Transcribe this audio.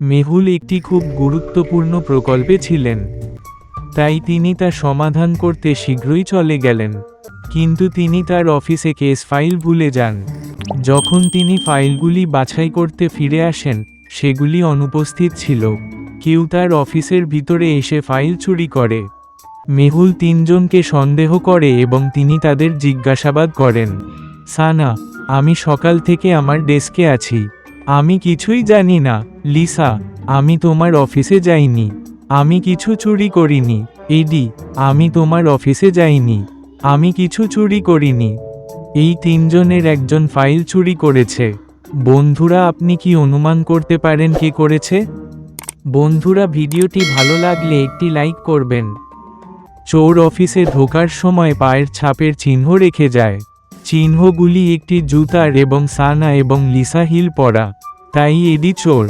মেহুল একটি খুব গুরুত্বপূর্ণ প্রকল্পে ছিলেন, তাই তিনি তা সমাধান করতে শীঘ্রই চলে গেলেন। কিন্তু তিনি তার অফিসে কেস ফাইল ভুলে যান। যখন তিনি ফাইলগুলি বাছাই করতে ফিরে আসেন, সেগুলি অনুপস্থিত ছিল। কেউ তার অফিসের ভিতরে এসে ফাইল চুরি করে। মেহুল তিনজনকে সন্দেহ করে এবং তিনি তাদের জিজ্ঞাসাবাদ করেন। সানা, আমি সকাল থেকে আমার ডেস্কে আছি। আমি কিছুই জানি না। লিসা, আমি তোমার অফিসে যাইনি। আমি কিছু চুরি করিনি। এডি, আমি তোমার অফিসে যাইনি। আমি কিছু চুরি করিনি। এই তিনজনের একজন ফাইল চুরি করেছে। বন্ধুরা, আপনি কি অনুমান করতে পারেন কে করেছে? বন্ধুরা, ভিডিওটি ভালো লাগলে একটি লাইক করবেন। চোর অফিসে ঢোকার সময় পায়ের ছাপের চিহ্ন রেখে যায়। চিহ্নগুলি একটি জুতার এবং সানা এবং লিসা হিল পরা। তাই এডি চোর।